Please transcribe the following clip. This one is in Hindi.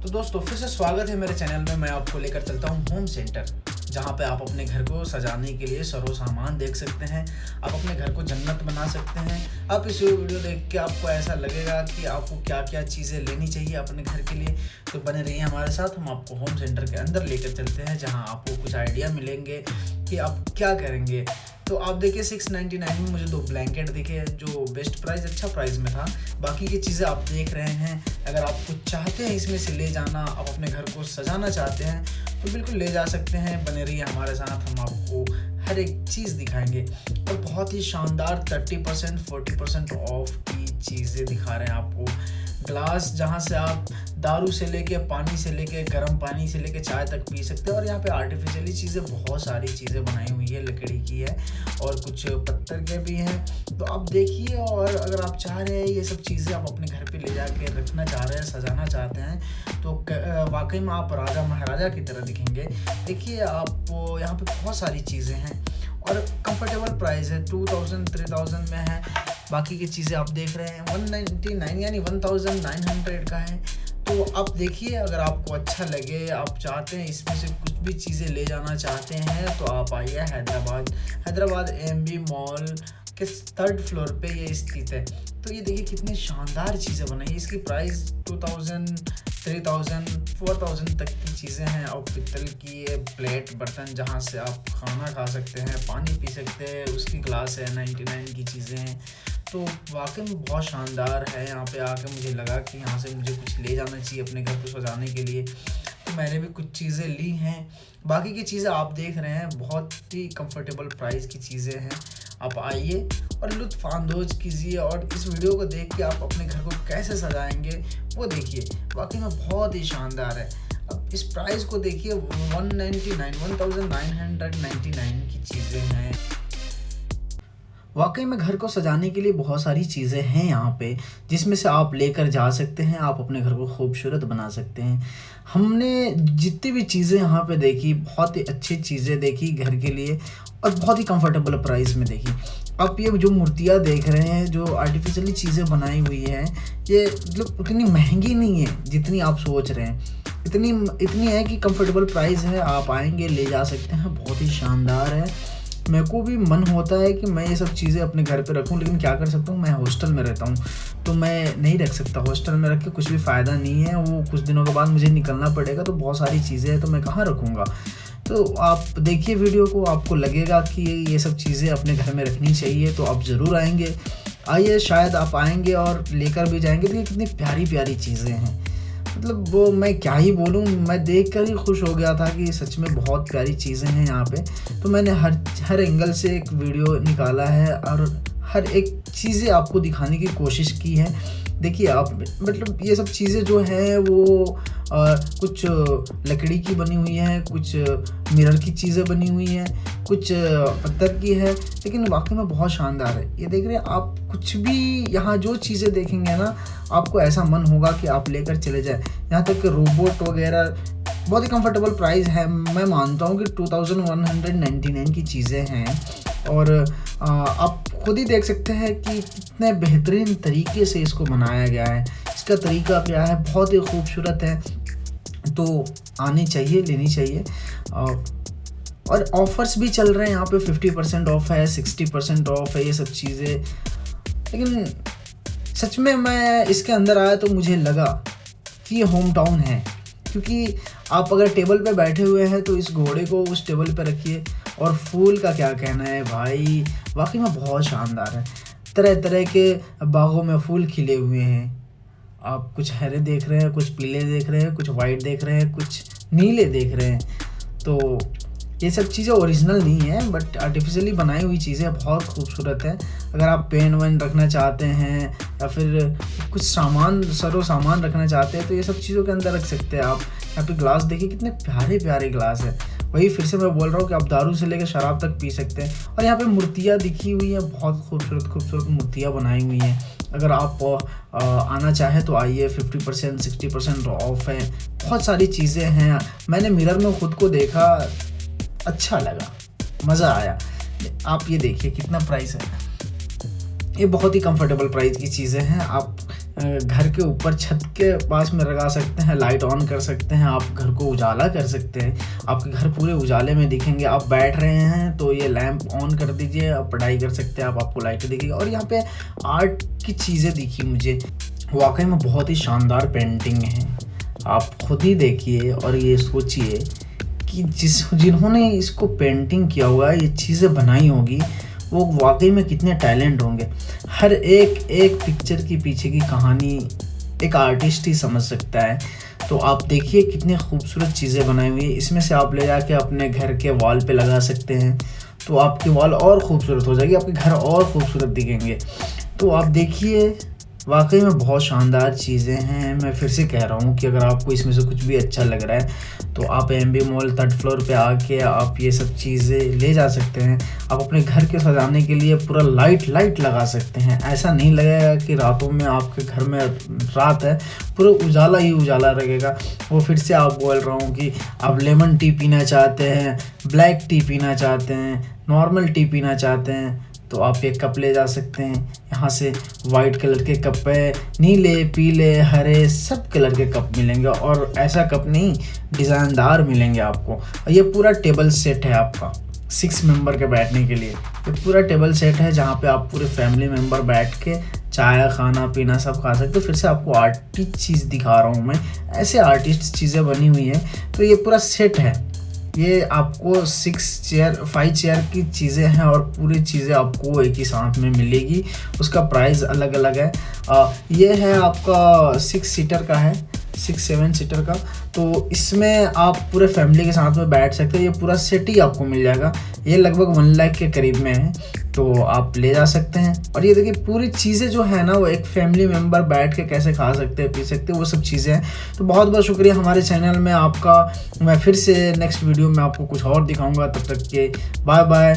तो दोस्तों फिर से स्वागत है मेरे चैनल में। मैं आपको लेकर चलता हूँ होम सेंटर, जहाँ पे आप अपने घर को सजाने के लिए सरो सामान देख सकते हैं। आप अपने घर को जन्नत बना सकते हैं। आप इस वीडियो देख के आपको ऐसा लगेगा कि आपको क्या क्या चीज़ें लेनी चाहिए अपने घर के लिए। तो बने रहिए हमारे साथ, हम आपको होम सेंटर के अंदर लेकर चलते हैं, जहाँ आपको कुछ आइडिया मिलेंगे कि आप क्या करेंगे। तो आप देखिए 699 में मुझे 2 ब्लैंकेट दिखे, जो बेस्ट प्राइस अच्छा प्राइस में था। बाकी की चीज़ें आप देख रहे हैं। अगर आप कुछ चाहते हैं इसमें से ले जाना, आप अपने घर को सजाना चाहते हैं तो बिल्कुल ले जा सकते हैं। बने रहिए हमारे साथ, हम आपको हर एक चीज़ दिखाएंगे और बहुत ही शानदार 30% 40% ऑफ की चीज़ें दिखा रहे हैं आपको। ग्लास, जहाँ से आप दारू से लेके पानी से लेके गर्म पानी से लेके चाय तक पी सकते हैं। और यहाँ पे आर्टिफिशियली चीज़ें, बहुत सारी चीज़ें बनाई हुई है, लकड़ी की है और कुछ पत्थर के भी हैं। तो आप देखिए, और अगर आप चाह रहे हैं ये सब चीज़ें आप अपने घर पे ले जाके रखना चाह रहे हैं, सजाना चाहते हैं, तो वाकई में आप राजा महाराजा की तरह दिखेंगे। देखिए, आप यहाँ पे बहुत सारी चीज़ें हैं और कंफर्टेबल प्राइस है, 2000 3000 में है। बाकी की चीज़ें आप देख रहे हैं 199 यानी 1900 का है। तो आप देखिए, अगर आपको अच्छा लगे, आप चाहते हैं इसमें से कुछ भी चीज़ें ले जाना चाहते हैं, तो आप आइए हैदराबाद AMB मॉल के 3rd फ्लोर पे ये स्थित है। तो ये देखिए कितनी शानदार चीज़ें बनाई है। इसकी प्राइस 2000 3000 4000 तक की चीज़ें हैं। और पित्तल की ये प्लेट बर्तन, जहाँ से आप खाना खा सकते हैं, पानी पी सकते हैं, उसकी ग्लास है, 99 की चीज़ें हैं। तो वाकई में बहुत शानदार है। यहाँ पे आके मुझे लगा कि यहाँ से मुझे कुछ ले जाना चाहिए अपने घर को सजाने के लिए, तो मैंने भी कुछ चीज़ें ली हैं। बाकी की चीज़ें आप देख रहे हैं, बहुत ही कंफर्टेबल प्राइस की चीज़ें हैं। आप आइए और लुत्फ़ानंदोज़ कीजिए, और इस वीडियो को देख के आप अपने घर को कैसे सजाएंगे वो देखिए। वाकई में बहुत ही शानदार है। अब इस प्राइस को देखिए, 1999 की चीज़ें हैं। वाकई में घर को सजाने के लिए बहुत सारी चीज़ें हैं यहाँ पे, जिसमें से आप लेकर जा सकते हैं, आप अपने घर को खूबसूरत बना सकते हैं। हमने जितनी भी चीज़ें यहाँ पे देखी, बहुत ही अच्छी चीज़ें देखी घर के लिए और बहुत ही कंफर्टेबल प्राइस में देखी। आप ये जो मूर्तियाँ देख रहे हैं, जो आर्टिफिशियली चीज़ें बनाई हुई हैं, ये मतलब उतनी महंगी नहीं है जितनी आप सोच रहे हैं। इतनी है कि कंफर्टेबल प्राइस है, आप आएंगे ले जा सकते हैं। बहुत ही शानदार है। मेरे को भी मन होता है कि मैं ये सब चीज़ें अपने घर पे रखूं, लेकिन क्या कर सकता हूँ, मैं हॉस्टल में रहता हूँ तो मैं नहीं रख सकता। हॉस्टल में रख के कुछ भी फ़ायदा नहीं है, वो कुछ दिनों के बाद मुझे निकलना पड़ेगा, तो बहुत सारी चीज़ें हैं तो मैं कहाँ रखूँगा। तो आप देखिए वीडियो को, आपको लगेगा कि ये सब चीज़ें अपने घर में रखनी चाहिए, तो आप ज़रूर आएंगे। आइए, शायद आप आएंगे और लेकर भी जाएंगे। देखिए कितनी प्यारी प्यारी चीज़ें हैं, मतलब वो मैं क्या ही बोलूँ, मैं देखकर ही खुश हो गया था कि सच में बहुत प्यारी चीज़ें हैं यहाँ पे। तो मैंने हर एंगल से एक वीडियो निकाला है और हर एक चीज़ें आपको दिखाने की कोशिश की है। देखिए आप, मतलब ये सब चीज़ें जो हैं वो कुछ लकड़ी की बनी हुई हैं, कुछ मिरर की चीज़ें बनी हुई हैं, कुछ पत्थर की है, लेकिन वाकई में बहुत शानदार है। ये देख रहे हैं आप, कुछ भी यहाँ जो चीज़ें देखेंगे ना, आपको ऐसा मन होगा कि आप लेकर चले जाएं। यहाँ तक कि रोबोट वगैरह, बहुत ही कंफर्टेबल प्राइस है। मैं मानता हूँ कि 2199 की चीज़ें हैं। और आप खुद ही देख सकते हैं कि कितने बेहतरीन तरीके से इसको बनाया गया है। इसका तरीका क्या है, बहुत ही खूबसूरत है। तो आनी चाहिए, लेनी चाहिए। और ऑफ़र्स भी चल रहे हैं यहाँ पे, 50% ऑफ है, 60% ऑफ है, ये सब चीज़ें। लेकिन सच में मैं इसके अंदर आया तो मुझे लगा कि ये होम टाउन है, क्योंकि आप अगर टेबल पे बैठे हुए हैं तो इस घोड़े को उस टेबल पे रखिए। और फूल का क्या कहना है भाई, वाकई में बहुत शानदार है। तरह तरह के बागों में फूल खिले हुए हैं। आप कुछ हरे देख रहे हैं, कुछ पीले देख रहे हैं, कुछ वाइट देख रहे हैं, कुछ नीले देख रहे हैं। तो ये सब चीज़ें ओरिजिनल नहीं है, बट आर्टिफिशियली बनाई हुई चीज़ें बहुत खूबसूरत है। अगर आप पेन वेन रखना चाहते हैं या फिर कुछ सरो सामान रखना चाहते हैं, तो ये सब चीज़ों के अंदर रख सकते हैं आप। यहाँ पे ग्लास देखिए, कितने प्यारे प्यारे ग्लास है। वही फिर से मैं बोल रहा हूँ कि आप दारू से लेकर शराब तक पी सकते हैं। और यहाँ पे मूर्तियाँ दिखी हुई हैं, बहुत खूबसूरत मूर्तियाँ बनाई हुई हैं। अगर आप आना चाहें तो आइए, 50% 60% ऑफ है। बहुत सारी चीज़ें हैं। मैंने मिरर में ख़ुद को देखा, अच्छा लगा, मज़ा आया। आप ये देखिए कितना प्राइस है। ये बहुत ही कंफर्टेबल प्राइस की चीज़ें हैं। आप घर के ऊपर छत के पास में लगा सकते हैं, लाइट ऑन कर सकते हैं, आप घर को उजाला कर सकते हैं, आपके घर पूरे उजाले में दिखेंगे। आप बैठ रहे हैं तो ये लैंप ऑन कर दीजिए, आप पढ़ाई कर सकते हैं, आपको लाइट दिखेगी। और यहाँ पे आर्ट की चीज़ें दिखी मुझे, वाकई में बहुत ही शानदार पेंटिंग है। आप खुद ही देखिए और ये सोचिए कि जिन्होंने इसको पेंटिंग किया हुआ है, ये चीज़ें बनाई होगी, वो वाकई में कितने टैलेंट होंगे। हर एक पिक्चर की पीछे की कहानी एक आर्टिस्ट ही समझ सकता है। तो आप देखिए कितने खूबसूरत चीज़ें बनाई हुई है। इसमें से आप ले जाके अपने घर के वॉल पे लगा सकते हैं, तो आपकी वॉल और ख़ूबसूरत हो जाएगी, आपके घर और ख़ूबसूरत दिखेंगे। तो आप देखिए वाकई में बहुत शानदार चीज़ें हैं। मैं फिर से कह रहा हूँ कि अगर आपको इसमें से कुछ भी अच्छा लग रहा है तो आप एमबी मॉल 3rd फ्लोर पे आके आप ये सब चीज़ें ले जा सकते हैं। आप अपने घर के सजाने के लिए पूरा लाइट लगा सकते हैं। ऐसा नहीं लगेगा कि रातों में आपके घर में रात है, पूरा उजाला ही उजाला लगेगा। वो फिर से आप बोल रहा हूँ कि आप लेमन टी पीना चाहते हैं, ब्लैक टी पीना चाहते हैं, नॉर्मल टी पीना चाहते हैं, तो आप एक कप ले जा सकते हैं। यहाँ से वाइट कलर के कप है, नीले पीले हरे सब कलर के कप मिलेंगे, और ऐसा कप नहीं डिज़ाइनदार मिलेंगे आपको। और ये पूरा टेबल सेट है आपका 6 मेंबर के बैठने के लिए। ये पूरा टेबल सेट है जहाँ पे आप पूरे फैमिली मेंबर बैठ के चाय खाना पीना सब खा सकते हो। फिर से आपको आर्टिस्ट चीज़ दिखा रहा हूँ मैं, ऐसे आर्टिस्ट चीज़ें बनी हुई हैं। तो ये पूरा सेट है, ये आपको 5 चेयर की चीज़ें हैं और पूरी चीज़ें आपको एक ही साथ में मिलेगी। उसका प्राइस अलग अलग है। ये है आपका 6 सीटर का है, 6-7 सीटर का। तो इसमें आप पूरे फैमिली के साथ में बैठ सकते हैं। ये पूरा सेट ही आपको मिल जाएगा। ये लगभग 1 लाख के करीब में है, तो आप ले जा सकते हैं। और ये देखिए पूरी चीज़ें जो है ना, वो एक फैमिली मेम्बर बैठ के कैसे खा सकते हैं, पी सकते हैं, वो सब चीज़ें हैं। तो बहुत बहुत शुक्रिया हमारे चैनल में आपका। मैं फिर से नेक्स्ट वीडियो में आपको कुछ और दिखाऊंगा। तब तक के बाय बाय।